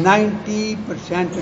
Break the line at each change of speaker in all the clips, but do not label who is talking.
90%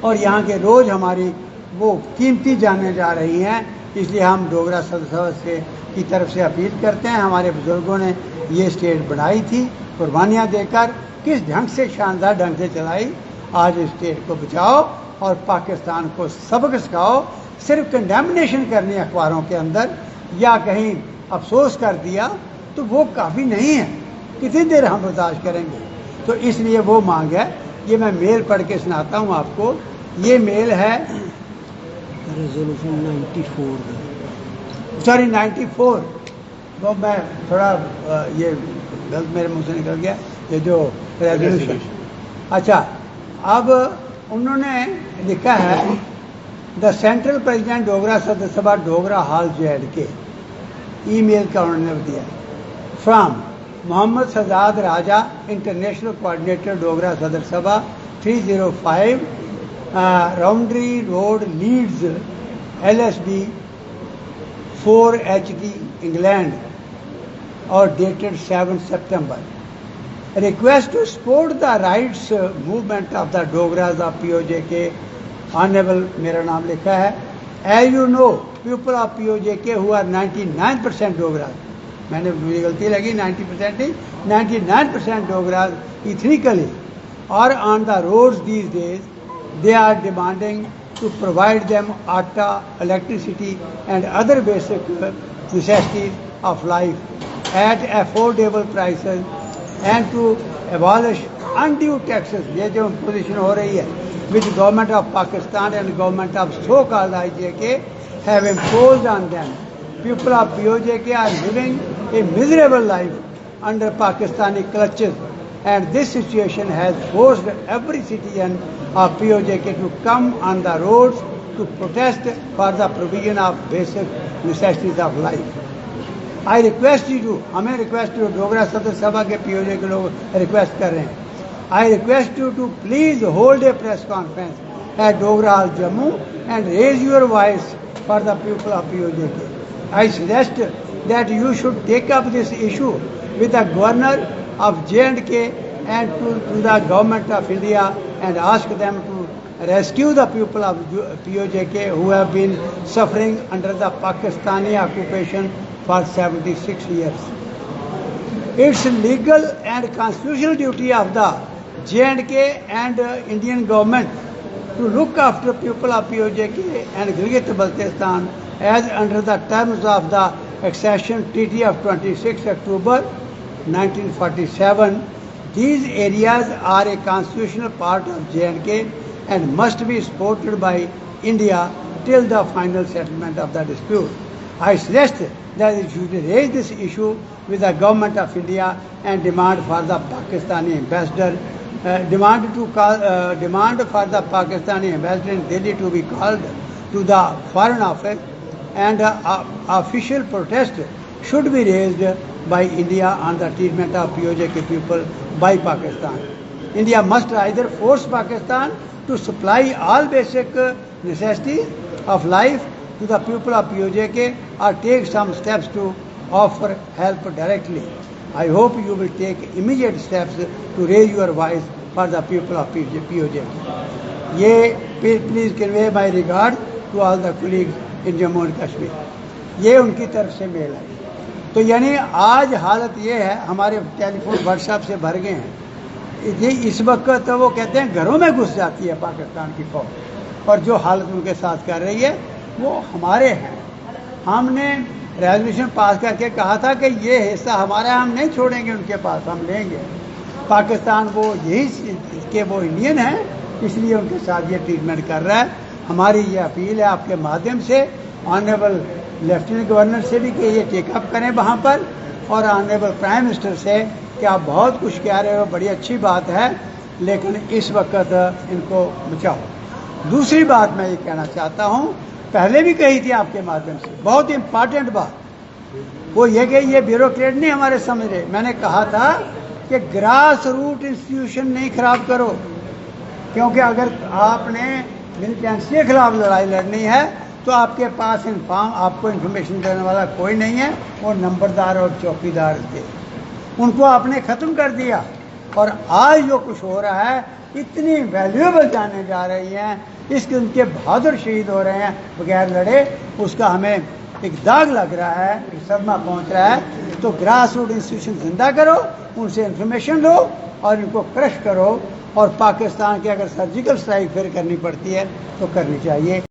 اور یہاں کے روز ہماری وہ قیمتی جانیں جا رہی ہیں. اس لیے ہم ڈوگرا صدر سبا سے کی طرف سے اپیل کرتے ہیں. ہمارے بزرگوں نے یہ اسٹیٹ بنائی تھی قربانیاں دے کر, کس ڈھنگ سے, شاندار ڈھنگ سے چلائی. آج اسٹیٹ کو بچاؤ اور پاکستان کو سبق سکھاؤ. صرف کنڈیمنیشن کرنی اخباروں کے اندر یا کہیں افسوس کر دیا تو وہ کافی نہیں ہے. کتنی دیر ہم برداشت کریں گے؟ تو اس لیے وہ مانگ ہے. یہ میں میل پڑھ کے سناتا ہوں آپ کو. یہ میل ہے
ریزولوشن 94
سوری 94. وہ میں تھوڑا یہ غلط میرے منہ سے نکل گیا. یہ جو ریزولوشن, اچھا اب انہوں نے لکھا ہے the central president Dogra Sadar Sabha Dogra hall JNK. Email کا انہوں نے دیا from Muhammad Sajjad Raja international coordinator Dogra Sadar Sabha 305 boundary road Leeds LSB 4HD England اور dated 7 September. Request to support the rights movement of the Dogras of POJK. Honourable میرا نام لکھا ہے. As you know people of POJK who are 99% Dogras. میں نے مجھے غلطی لگی, 90% نہیں, 99% ڈوگراز ایتھنیکلی اور on the roads these days. They are demanding to provide them atta, electricity and other basic necessities of life at affordable prices and to abolish undue taxes. یہ جو imposition ہو رہی ہے which government of Pakistan and government of so-called IJK have imposed on them. People of POJK are living a miserable life under Pakistani clutches, and this situation has forced every citizen of POJK to come on the roads to protest for the provision of basic necessities of life. I request you to, ہمیں request Dogra Sadar Sabha کے POJK کے لوگ request کر رہے ہیں. I request you to please hold a press conference at Dogra Hall, Jammu and raise your voice for the people of POJK. I suggest that you should take up this issue with the governor of J&K and to the government of India and ask them to rescue the people of POJK who have been suffering under the Pakistani occupation for 76 years. It's legal and constitutional duty of the J&K and Indian government to look after people of POJK and Gilgit-Baltistan as under the terms of the accession treaty of 26 October 1947. These areas are a constitutional part of J&K and must be supported by India till the final settlement of the dispute. I suggest that you should raise this issue with the government of India and demand for the Pakistani ambassador demand for the Pakistani ambassador in Delhi to be called to the Foreign Office, and official protest should be raised by India on the treatment of POJK people by Pakistan. India must either force Pakistan to supply all basic necessities of life to the people of POJK or take some steps to offer help directly. I hope you will take immediate steps to raise your voice for the people of POJK. Please convey my regard to all the colleagues in Jammu and Kashmir. یہ ان کی طرف سے میل ہے. تو یعنی آج حالت یہ ہے, ہمارے ٹیلی فون واٹس ایپ سے بھر گئے ہیں. یہ اس وقت وہ کہتے ہیں گھروں میں گھس جاتی ہے پاکستان کی فوج, اور جو حالت ان کے ساتھ کر رہی ہے وہ ہمارے ہیں. ہم نے ریزولوشن پاس کر کے کہا تھا کہ یہ حصہ ہمارا, ہم نہیں چھوڑیں گے ان کے پاس, ہم لیں گے. پاکستان وہ یہی کہ وہ انڈین ہیں, اس لیے ان کے ساتھ یہ ٹریٹمنٹ کر رہا ہے. ہماری یہ اپیل ہے آپ کے مادھیم سے آنریبل لیفٹیننٹ گورنر سے بھی کہ یہ ٹیک اپ کریں وہاں پر, اور آنریبل پرائم منسٹر سے کہ آپ بہت کچھ کہہ رہے ہو, بڑی اچھی بات ہے, لیکن اس وقت ان کو بچاؤ. دوسری بات میں یہ کہنا چاہتا ہوں, پہلے بھی کہی تھی آپ کے مادھیم سے, بہت امپارٹنٹ بات, وہ یہ کہ یہ بیوروکریٹ نہیں ہمارے سمجھ رہے. میں نے کہا تھا کہ گراس روٹ انسٹیٹیوشن نہیں خراب کرو, کیونکہ اگر آپ نے ملیٹنسی کے خلاف لڑائی لڑنی ہے تو آپ کے پاس آپ کو انفارمیشن دینے والا کوئی نہیں ہے, وہ نمبردار اور چوکیدار تھے, ان کو آپ نے ختم کر دیا. اور آج جو کچھ ہو رہا ہے, اتنی ویلیویبل جانے جا رہی ہیں اس قسم کے بہادر شہید ہو رہے ہیں بغیر لڑے، اس کا ہمیں ایک داغ لگ رہا ہے، ایک صدمہ پہنچ رہا ہے. تو گراس روٹ انسٹیٹیوشن زندہ کرو، ان سے انفارمیشن لو اور ان کو کرش کرو، اور پاکستان کی اگر سرجیکل اسٹرائک پھر کرنی پڑتی ہے تو کرنی چاہیے.